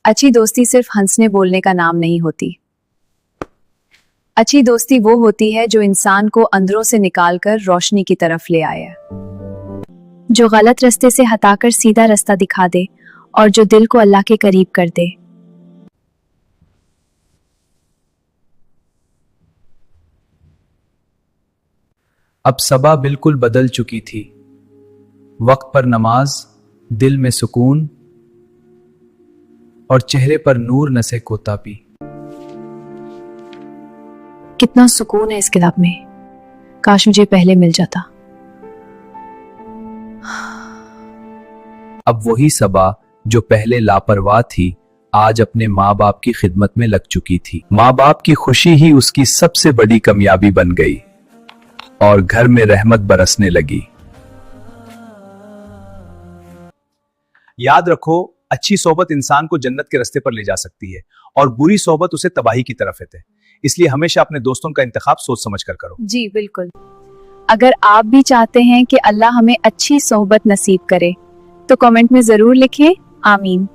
अच्छी दोस्ती सिर्फ हंसने बोलने का नाम नहीं होती। अच्छी दोस्ती वो होती है जो इंसान को अंदरों से निकालकर रोशनी की तरफ ले आए, जो गलत रास्ते से हटाकर सीधा रास्ता दिखा दे और जो दिल को अल्लाह के करीब कर दे। अब सबा बिल्कुल बदल चुकी थी। वक्त पर नमाज, दिल में सुकून और चेहरे पर नूर नसे कोतापी। कितना सुकून है इस किताब में, काश मुझे पहले मिल जाता। अब वही सबा जो पहले लापरवाह थी, आज अपने माँ बाप की खिदमत में लग चुकी थी। माँ बाप की खुशी ही उसकी सबसे बड़ी कामयाबी बन गई और घर में रहमत बरसने लगी। याद रखो, अच्छी सोहबत इंसान को जन्नत के रास्ते पर ले जा सकती है और बुरी सोहबत उसे तबाही की तरफ है। इसलिए हमेशा अपने दोस्तों का इंतखाब सोच समझ कर करो। जी बिल्कुल। अगर आप भी चाहते हैं कि अल्लाह हमें अच्छी सोहबत नसीब करे तो कमेंट में जरूर लिखें आमीन।